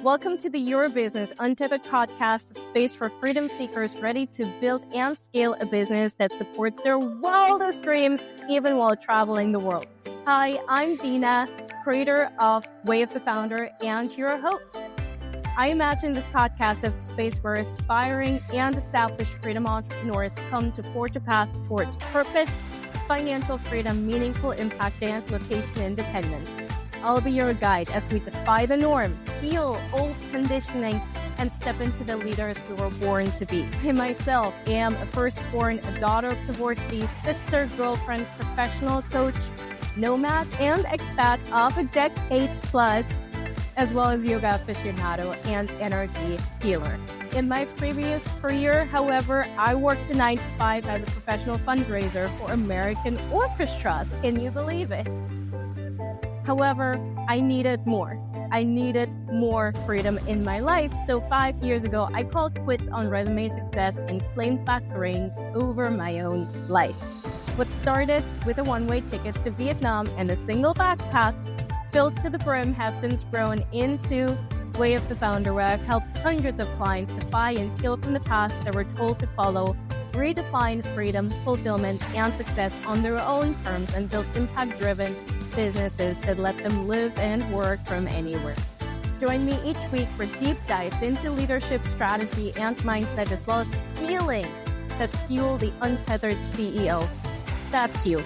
Welcome to the Your Business Untethered podcast, a space for freedom seekers ready to build and scale a business that supports their wildest dreams, even while traveling the world. Hi, I'm Dina, creator of Way of the Founder and your host. I imagine this podcast as a space where aspiring and established freedom entrepreneurs come to forge a path towards purpose, financial freedom, meaningful impact, and location independence. I'll be your guide as we defy the norm, heal old conditioning, and step into the leaders we were born to be. I myself am a firstborn, a daughter of divorcee, sister, girlfriend, professional coach, nomad, and expat of a decade plus, as well as yoga aficionado and energy healer. In my previous career, however, I worked a 9-to-5 as a professional fundraiser for American orchestras. Can you believe it? However, I needed more. I needed more freedom in my life. So 5 years ago, I called quits on resume success and claimed back the reins over my own life. What started with a one-way ticket to Vietnam and a single backpack filled to the brim has since grown into Way of the Founder, where I've helped hundreds of clients defy and steal from the past that were told to follow, redefine freedom, fulfillment, and success on their own terms and build impact-driven businesses that let them live and work from anywhere. Join me each week for deep dives into leadership, strategy, and mindset, as well as feelings that fuel the untethered CEO. That's you.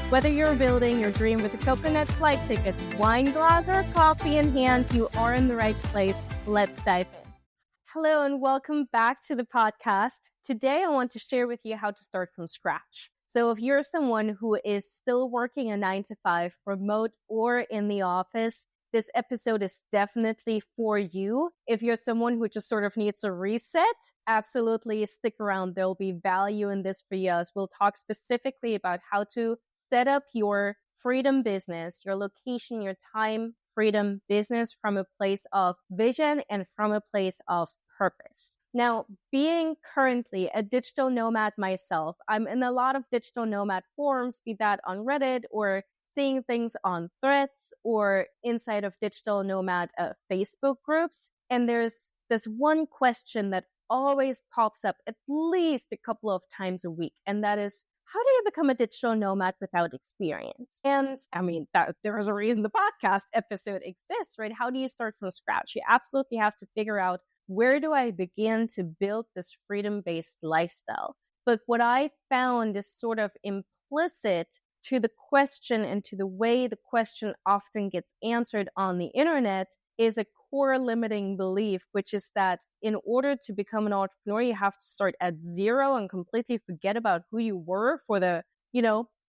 Whether you're building your dream with a coconut flight ticket, wine glass, or coffee in hand, you are in the right place. Let's dive in. Hello and welcome back to the podcast. Today I want to share with you how to start from scratch. So if you're someone who is still working a 9-to-5, remote or in the office, this episode is definitely for you. If you're someone who just sort of needs a reset, absolutely stick around. There'll be value in this for you, as we'll talk specifically about how to set up your freedom business, your location, your time freedom business from a place of vision and from a place of purpose. Now, being currently a digital nomad myself, I'm in a lot of digital nomad forums, be that on Reddit or seeing things on Threads or inside of digital nomad Facebook groups. And there's this one question that always pops up at least a couple of times a week. And that is, how do you become a digital nomad without experience? And I mean, there's a reason the podcast episode exists, right? How do you start from scratch? You absolutely have to figure out, where do I begin to build this freedom-based lifestyle? But what I found is sort of implicit to the question and to the way the question often gets answered on the internet is a core limiting belief, which is that in order to become an entrepreneur, you have to start at zero and completely forget about who you were for the,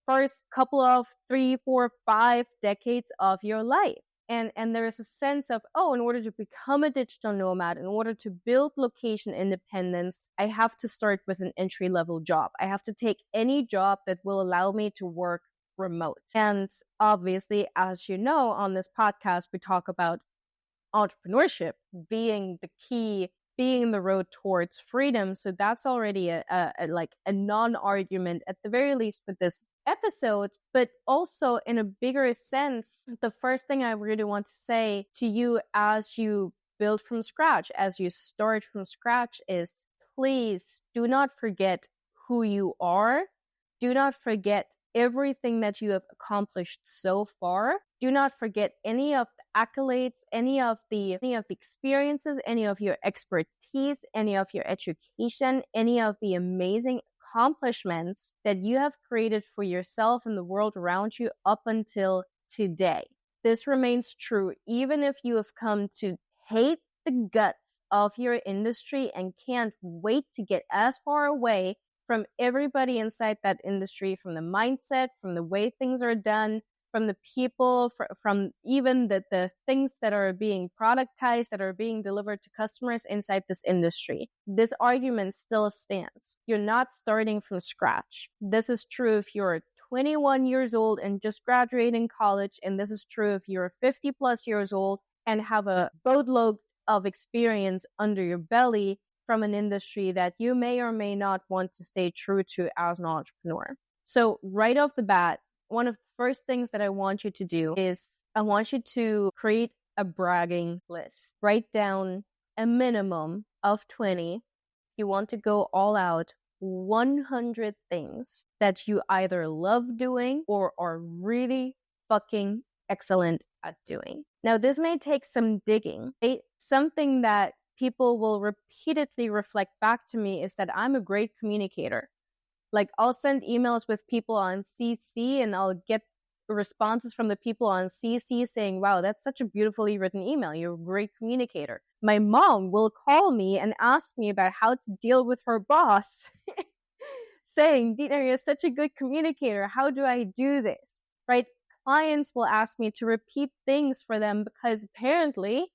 first couple of 3, 4, 5 decades of your life. And there's a sense of, in order to become a digital nomad, in order to build location independence, I have to start with an entry-level job. I have to take any job that will allow me to work remote. And obviously, as you know, on this podcast, we talk about entrepreneurship being the key, being the road towards freedom. So that's already a non-argument, at the very least, with this episode. But also in a bigger sense, the first thing I really want to say to you as you build from scratch, as you start from scratch, is please do not forget who you are. Do not forget everything that you have accomplished so far. Do not forget any of the accolades, any of the experiences, any of your expertise, any of your education, any of the amazing accomplishments that you have created for yourself and the world around you up until today. This remains true even if you have come to hate the guts of your industry and can't wait to get as far away from everybody inside that industry, from the mindset, from the way things are done, from the people, from even the things that are being productized, that are being delivered to customers inside this industry. This argument still stands. You're not starting from scratch. This is true if you're 21 years old and just graduating college, and this is true if you're 50 plus years old and have a boatload of experience under your belly from an industry that you may or may not want to stay true to as an entrepreneur. So right off the bat, one of the first things that I want you to do is I want you to create a bragging list. Write down a minimum of 20. You want to go all out, 100 things that you either love doing or are really fucking excellent at doing. Now, this may take some digging. Something that people will repeatedly reflect back to me is that I'm a great communicator. Like, I'll send emails with people on CC and I'll get responses from the people on CC saying, wow, that's such a beautifully written email. You're a great communicator. My mom will call me and ask me about how to deal with her boss, saying, Dina, you're such a good communicator. How do I do this? Right? Clients will ask me to repeat things for them because apparently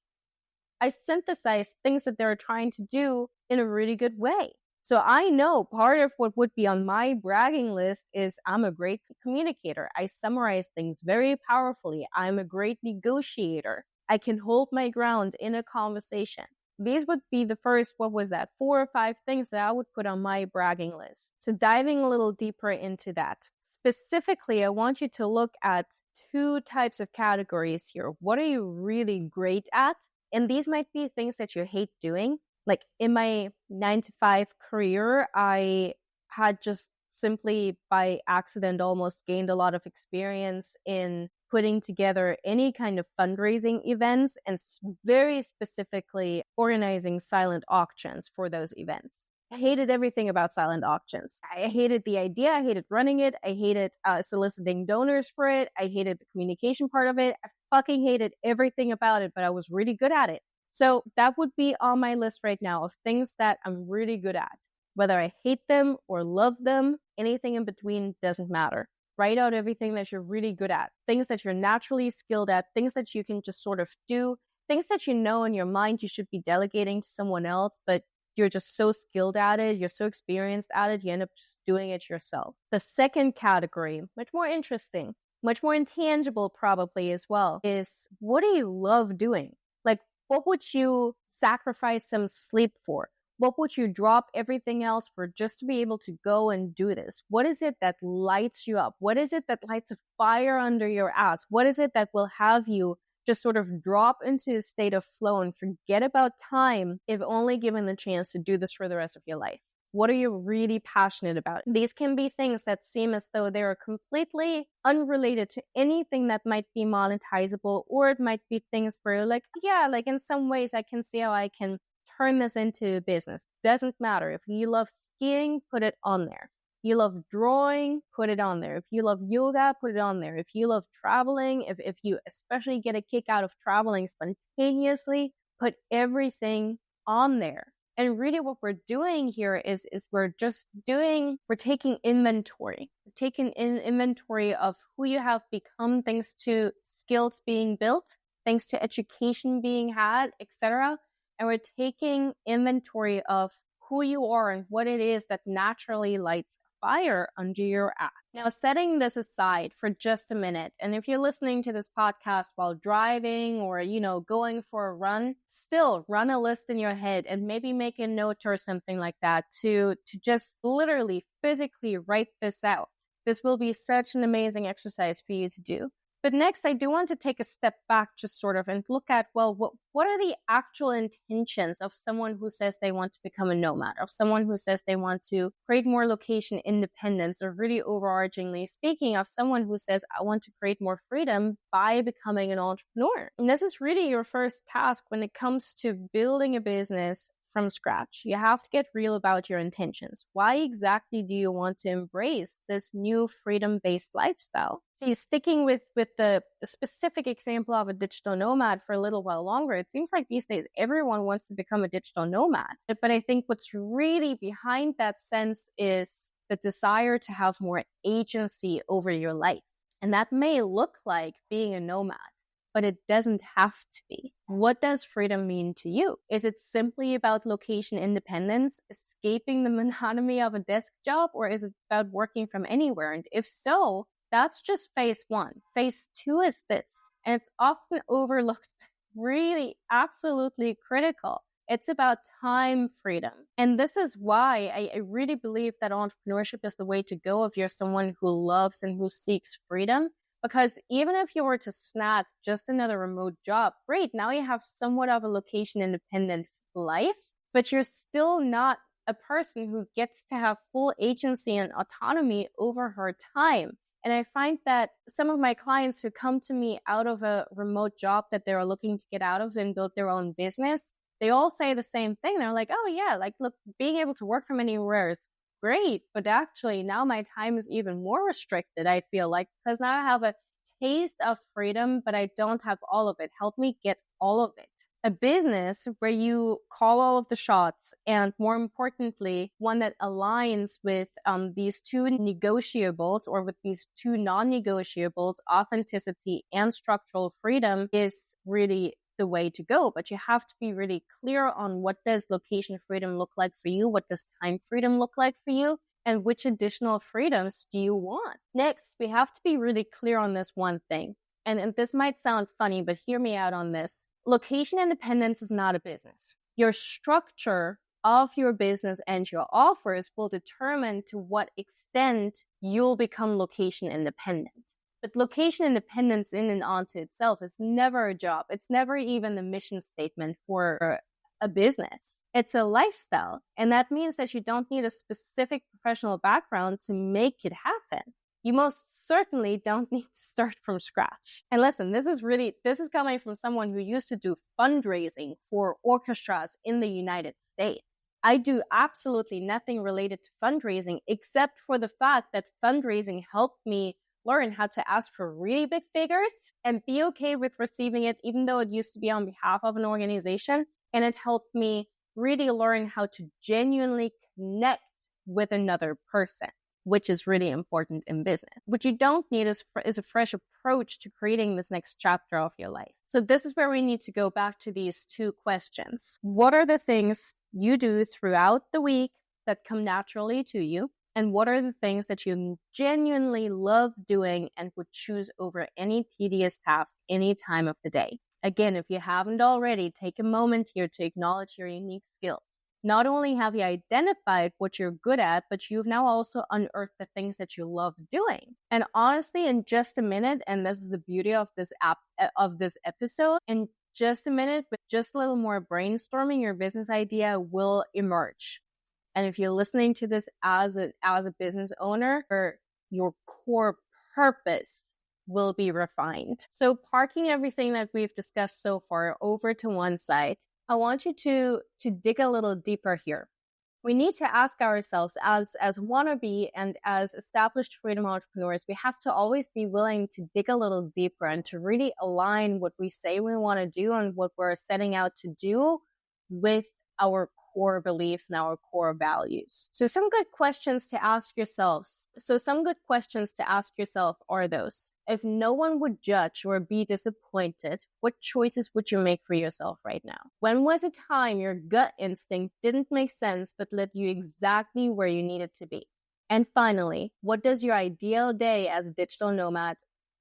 I synthesize things that they're trying to do in a really good way. So I know part of what would be on my bragging list is I'm a great communicator. I summarize things very powerfully. I'm a great negotiator. I can hold my ground in a conversation. These would be the first, 4 or 5 things that I would put on my bragging list. So diving a little deeper into that. Specifically, I want you to look at 2 types of categories here. What are you really great at? And these might be things that you hate doing. Like in my 9-to-5 career, I had just simply by accident almost gained a lot of experience in putting together any kind of fundraising events and very specifically organizing silent auctions for those events. I hated everything about silent auctions. I hated the idea. I hated running it. I hated soliciting donors for it. I hated the communication part of it. I fucking hated everything about it, but I was really good at it. So that would be on my list right now of things that I'm really good at. Whether I hate them or love them, anything in between doesn't matter. Write out everything that you're really good at, things that you're naturally skilled at, things that you can just sort of do, things that you know in your mind you should be delegating to someone else, but you're just so skilled at it, you're so experienced at it, you end up just doing it yourself. The second category, much more interesting, much more intangible probably as well, is what do you love doing? Like, what would you sacrifice some sleep for? What would you drop everything else for just to be able to go and do this? What is it that lights you up? What is it that lights a fire under your ass? What is it that will have you just sort of drop into a state of flow and forget about time if only given the chance to do this for the rest of your life? What are you really passionate about? These can be things that seem as though they're completely unrelated to anything that might be monetizable, or it might be things where you're like, yeah, like in some ways I can see how I can turn this into a business. Doesn't matter. If you love skiing, put it on there. You love drawing, put it on there. If you love yoga, put it on there. If you love traveling, if you especially get a kick out of traveling spontaneously, put everything on there. And really what we're doing here is we're taking inventory. We're taking inventory of who you have become thanks to skills being built, thanks to education being had, etc. And we're taking inventory of who you are and what it is that naturally lights fire under your ass. Now, setting this aside for just a minute, and if you're listening to this podcast while driving or, going for a run, still run a list in your head and maybe make a note or something like that to just literally physically write this out. This will be such an amazing exercise for you to do. But next, I do want to take a step back just sort of and look at, well, what are the actual intentions of someone who says they want to become a nomad, of someone who says they want to create more location independence, or really overarchingly speaking, of someone who says, I want to create more freedom by becoming an entrepreneur. And this is really your first task when it comes to building a business from scratch. You have to get real about your intentions. Why exactly do you want to embrace this new freedom-based lifestyle? See, sticking with the specific example of a digital nomad for a little while longer, it seems like these days everyone wants to become a digital nomad. But I think what's really behind that sense is the desire to have more agency over your life. And that may look like being a nomad, but it doesn't have to be. What does freedom mean to you? Is it simply about location independence, escaping the monotony of a desk job, or is it about working from anywhere? And if so, that's just phase 1. Phase 2 is this, and it's often overlooked, but really absolutely critical. It's about time freedom. And this is why I really believe that entrepreneurship is the way to go if you're someone who loves and who seeks freedom. Because even if you were to snag just another remote job, great, now you have somewhat of a location independent life, but you're still not a person who gets to have full agency and autonomy over her time. And I find that some of my clients who come to me out of a remote job that they're looking to get out of and build their own business, they all say the same thing. They're like, oh yeah, like, look, being able to work from anywhere is great, but actually now my time is even more restricted, I feel like, because now I have a taste of freedom, but I don't have all of it. Help me get all of it. A business where you call all of the shots, and more importantly, one that aligns with these two negotiables, or with these two non-negotiables, authenticity and structural freedom, is really the way to go. But you have to be really clear on what does location freedom look like for you, what does time freedom look like for you, and which additional freedoms do you want. Next, we have to be really clear on this one thing. And this might sound funny, but hear me out on this. Location independence is not a business. Your structure of your business and your offers will determine to what extent you'll become location independent. But location independence in and onto itself is never a job. It's never even the mission statement for a business. It's a lifestyle. And that means that you don't need a specific professional background to make it happen. You most certainly don't need to start from scratch. And listen, this is coming from someone who used to do fundraising for orchestras in the United States. I do absolutely nothing related to fundraising, except for the fact that fundraising helped me learn how to ask for really big figures and be okay with receiving it, even though it used to be on behalf of an organization. And it helped me really learn how to genuinely connect with another person, which is really important in business. What you don't need is a fresh approach to creating this next chapter of your life. So this is where we need to go back to these two questions. What are the things you do throughout the week that come naturally to you? And what are the things that you genuinely love doing and would choose over any tedious task any time of the day? Again, if you haven't already, take a moment here to acknowledge your unique skills. Not only have you identified what you're good at, but you've now also unearthed the things that you love doing. And honestly, in just a minute, and this is the beauty of this episode, in just a minute, with just a little more brainstorming, your business idea will emerge. And if you're listening to this as a business owner, your core purpose will be refined. So parking everything that we've discussed so far over to one side, I want you to dig a little deeper here. We need to ask ourselves, as wannabe and as established freedom entrepreneurs, we have to always be willing to dig a little deeper and to really align what we say we want to do and what we're setting out to do with our core beliefs and our core values. So some good questions to ask yourselves are those. If no one would judge or be disappointed, what choices would you make for yourself right now? When was a time your gut instinct didn't make sense but led you exactly where you needed to be? And finally, what does your ideal day as a digital nomad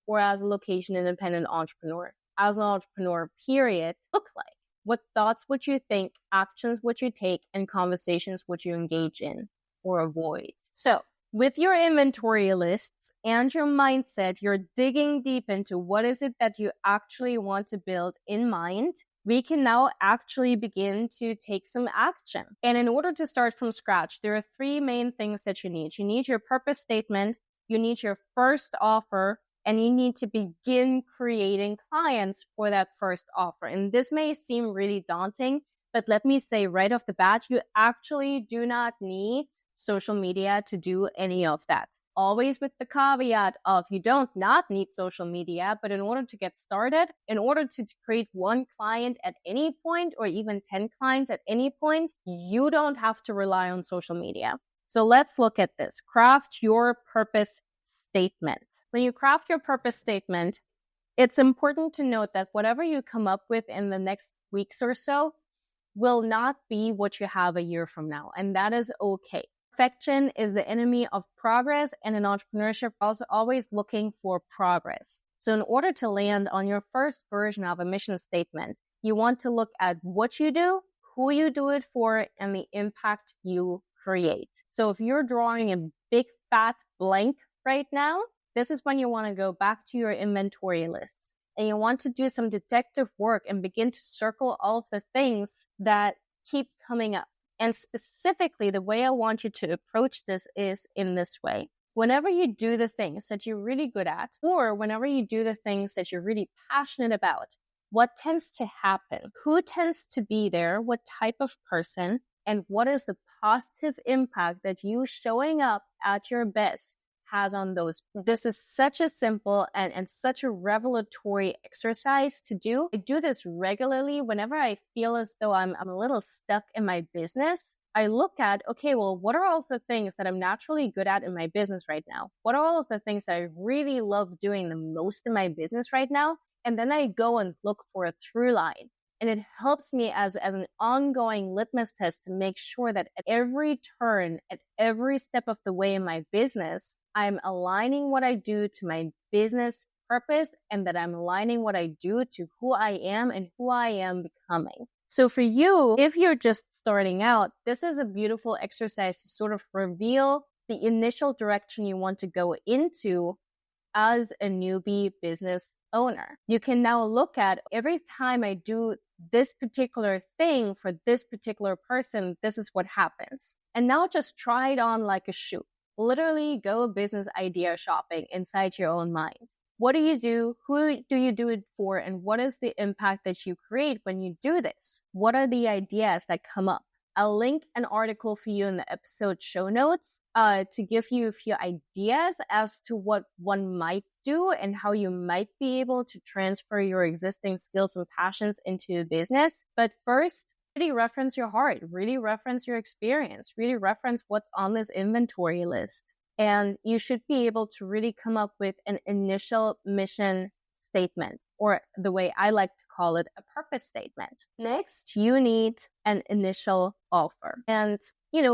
or as a location independent entrepreneur, as an entrepreneur period, look like? What thoughts would you think, actions would you take, and conversations would you engage in or avoid? So with your inventory lists and your mindset, you're digging deep into what is it that you actually want to build in mind. We can now actually begin to take some action. And in order to start from scratch, there are three main things that you need. You need your purpose statement, you need your first offer, and you need to begin creating clients for that first offer. And this may seem really daunting, but let me say right off the bat, you actually do not need social media to do any of that. Always with the caveat of you don't not need social media, but in order to get started, in order to create one client at any point or even 10 clients at any point, you don't have to rely on social media. So let's look at this. Craft your purpose statement. When you craft your purpose statement, it's important to note that whatever you come up with in the next weeks or so will not be what you have a year from now. And that is okay. Perfection is the enemy of progress, and in entrepreneurship, also always looking for progress. So in order to land on your first version of a mission statement, you want to look at what you do, who you do it for, and the impact you create. So if you're drawing a big fat blank right now, this is when you want to go back to your inventory lists and you want to do some detective work and begin to circle all of the things that keep coming up. And specifically, the way I want you to approach this is in this way. Whenever you do the things that you're really good at, or whenever you do the things that you're really passionate about, what tends to happen? Who tends to be there? What type of person? And what is the positive impact that you showing up at your best has on those? This is such a simple and such a revelatory exercise to do. I do this regularly whenever I feel as though I'm a little stuck in my business. I look at, okay, well, what are all the things that I'm naturally good at in my business right now? What are all of the things that I really love doing the most in my business right now? And then I go and look for a through line. And it helps me as an ongoing litmus test to make sure that at every turn, at every step of the way in my business, I'm aligning what I do to my business purpose, and that I'm aligning what I do to who I am and who I am becoming. So for you, if you're just starting out, this is a beautiful exercise to sort of reveal the initial direction you want to go into as a newbie business owner. You can now look at every time I do this particular thing for this particular person, this is what happens. And now just try it on like a shoe. Literally go business idea shopping inside your own mind. What do you do? Who do you do it for? And what is the impact that you create when you do this? What are the ideas that come up? I'll link an article for you in the episode show notes to give you a few ideas as to what one might do and how you might be able to transfer your existing skills and passions into a business. But first, really reference your heart, really reference your experience, really reference what's on this inventory list. And you should be able to really come up with an initial mission statement, or the way I like to call it, a purpose statement. Next, you need an initial offer. And,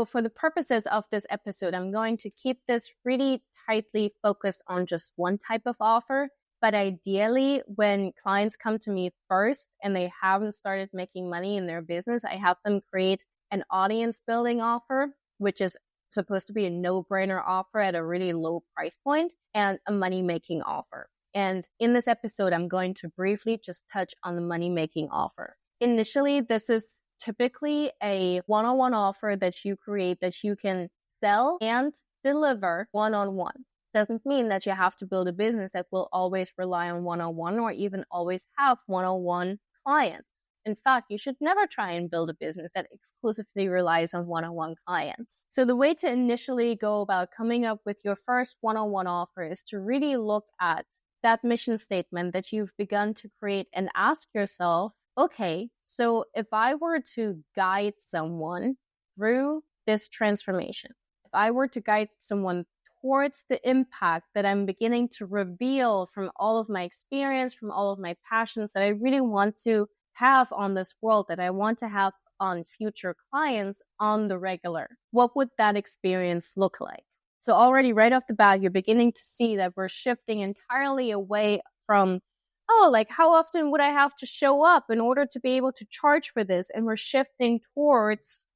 for the purposes of this episode, I'm going to keep this really tightly focused on just one type of offer. But ideally, when clients come to me first and they haven't started making money in their business, I have them create an audience building offer, which is supposed to be a no-brainer offer at a really low price point, and a money-making offer. And in this episode, I'm going to briefly just touch on the money-making offer. Initially, this is typically a one-on-one offer that you create that you can sell and deliver one-on-one. Doesn't mean that you have to build a business that will always rely on one-on-one or even always have one-on-one clients. In fact, you should never try and build a business that exclusively relies on one-on-one clients. So the way to initially go about coming up with your first one-on-one offer is to really look at that mission statement that you've begun to create and ask yourself, okay, so if I were to guide someone through this transformation, if I were to guide someone towards the impact that I'm beginning to reveal from all of my experience, from all of my passions that I really want to have on this world, that I want to have on future clients on the regular, what would that experience look like? So already right off the bat, you're beginning to see that we're shifting entirely away from, how often would I have to show up in order to be able to charge for this? And we're shifting towards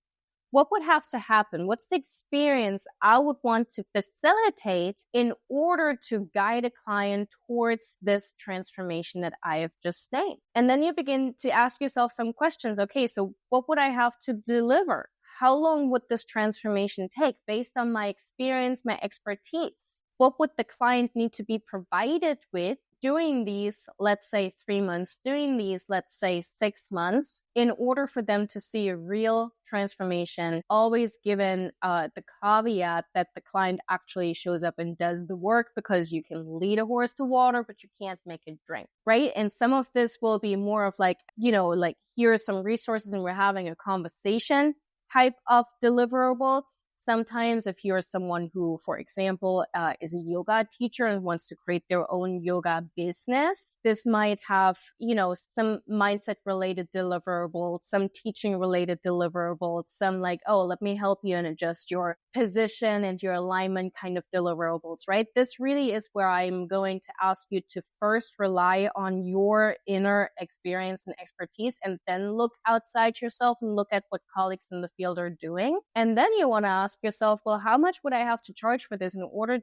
what would have to happen? What's the experience I would want to facilitate in order to guide a client towards this transformation that I have just named? And then you begin to ask yourself some questions. Okay, so what would I have to deliver? How long would this transformation take based on my experience, my expertise? What would the client need to be provided with doing these, let's say 3 months, doing these, let's say 6 months, in order for them to see a real transformation, always given the caveat that the client actually shows up and does the work, because you can lead a horse to water, but you can't make it drink, right? And some of this will be more of here are some resources and we're having a conversation type of deliverables. Sometimes if you're someone who, for example, is a yoga teacher and wants to create their own yoga business, this might have, some mindset related deliverables, some teaching related deliverables, some let me help you and adjust your position and your alignment kind of deliverables, right? This really is where I'm going to ask you to first rely on your inner experience and expertise, and then look outside yourself and look at what colleagues in the field are doing. And then you want to ask ask yourself, well, how much would I have to charge for this in order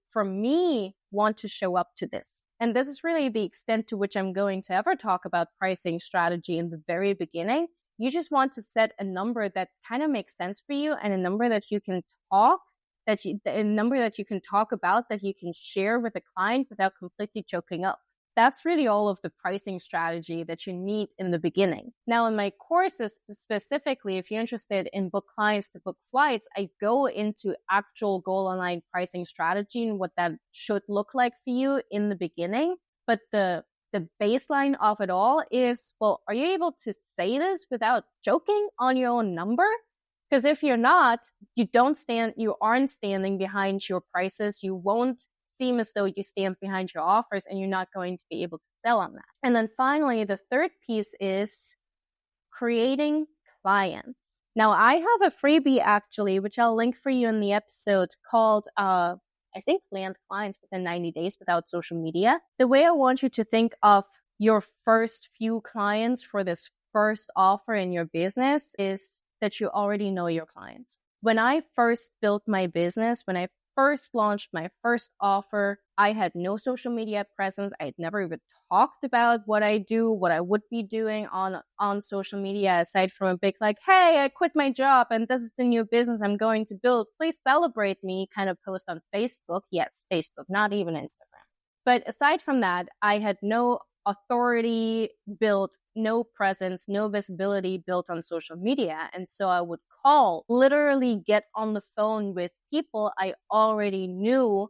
for me, want to show up to this? And this is really the extent to which I'm going to ever talk about pricing strategy in the very beginning. You just want to set a number that kind of makes sense for you, and a number that you can talk about, that you can share with a client without completely choking up. That's really all of the pricing strategy that you need in the beginning. Now, in my courses specifically, if you're interested in book clients to book flights, I go into actual goal aligned pricing strategy and what that should look like for you in the beginning. But the baseline of it all is, well, are you able to say this without joking on your own number? Because if you're not, you aren't standing behind your prices. You won't seem as though you stand behind your offers, and you're not going to be able to sell on that. And then finally, the third piece is creating clients. Now, I have a freebie actually, which I'll link for you in the episode, called I think land clients within 90 days without social media. The way I want you to think of your first few clients for this first offer in your business is that you already know your clients. When I first built my business, when I first launched my first offer, I had no social media presence. I had never even talked about what I do, what I would be doing on social media, aside from a big like, hey, I quit my job and this is the new business I'm going to build. Please celebrate me kind of post on Facebook. Yes, Facebook, not even Instagram. But aside from that, I had no authority built, no presence, no visibility built on social media. And so I would literally get on the phone with people I already knew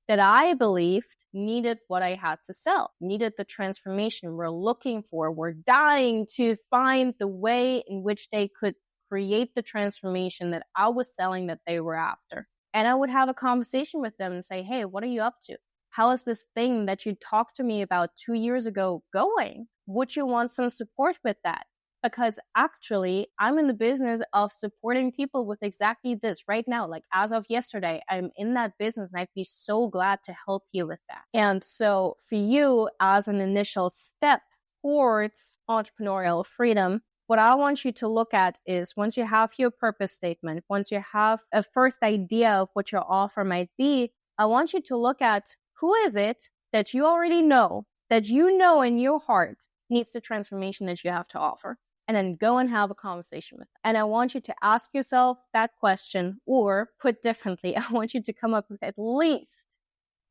that I believed needed what I had to sell, needed the transformation we're looking for. We're dying to find the way in which they could create the transformation that I was selling that they were after. And I would have a conversation with them and say, hey, what are you up to? How is this thing that you talked to me about 2 years ago going? Would you want some support with that? Because actually, I'm in the business of supporting people with exactly this right now. Like as of yesterday, I'm in that business and I'd be so glad to help you with that. And so for you, as an initial step towards entrepreneurial freedom, what I want you to look at is, once you have your purpose statement, once you have a first idea of what your offer might be, I want you to look at who is it that you already know, that you know in your heart needs the transformation that you have to offer. And then go and have a conversation with them. And I want you to ask yourself that question, or put differently, I want you to come up with at least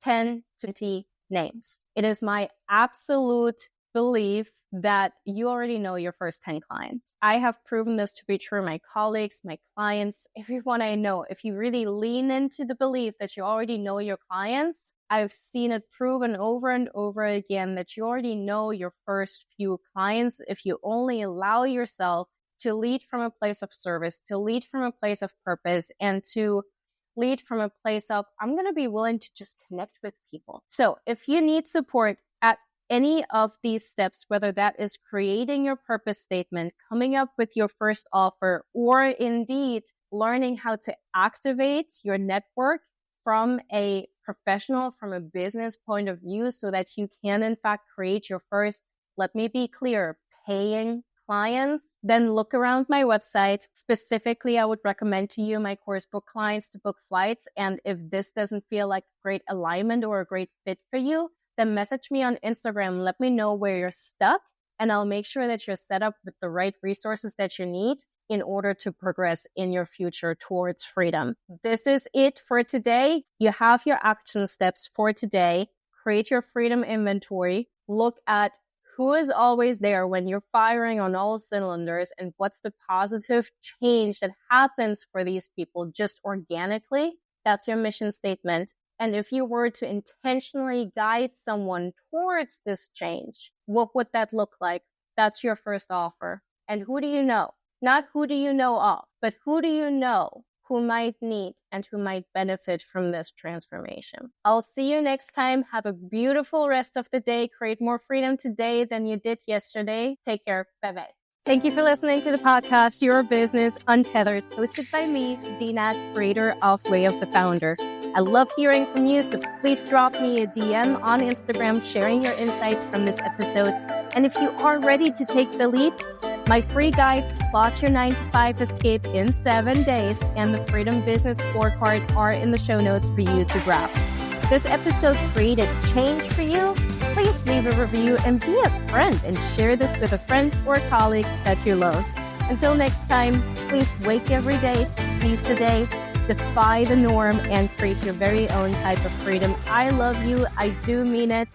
10 to 20 names. It is my absolute belief that you already know your first 10 clients. I have proven this to be true. My colleagues, my clients, everyone I know, if you really lean into the belief that you already know your clients, I've seen it proven over and over again that you already know your first few clients if you only allow yourself to lead from a place of service, to lead from a place of purpose, and to lead from a place of, I'm going to be willing to just connect with people. So if you need support at any of these steps, whether that is creating your purpose statement, coming up with your first offer, or indeed learning how to activate your network from a professional, from a business point of view, so that you can in fact create your first, let me be clear, paying clients, then look around my website. Specifically, I would recommend to you my course, Book Clients to Book Flights. And if this doesn't feel like a great alignment or a great fit for you, then message me on Instagram. Let me know where you're stuck, and I'll make sure that you're set up with the right resources that you need in order to progress in your future towards freedom. This is it for today. You have your action steps for today. Create your freedom inventory. Look at who is always there when you're firing on all cylinders, and what's the positive change that happens for these people just organically. That's your mission statement. And if you were to intentionally guide someone towards this change, what would that look like? That's your first offer. And who do you know? Not who do you know of, but who do you know who might need and who might benefit from this transformation? I'll see you next time. Have a beautiful rest of the day. Create more freedom today than you did yesterday. Take care. Bye-bye. Thank you for listening to the podcast, Your Business Untethered, hosted by me, Dina, creator of Way of the Founder. I love hearing from you, so please drop me a DM on Instagram sharing your insights from this episode. And if you are ready to take the leap, My free guide to plot your 9-to-5 escape in 7 days and the Freedom Business Scorecard are in the show notes for you to grab. This episode created change for you? Please leave a review and be a friend and share this with a friend or colleague that you love. Until next time, please wake every day, seize the day, defy the norm, and create your very own type of freedom. I love you. I do mean it.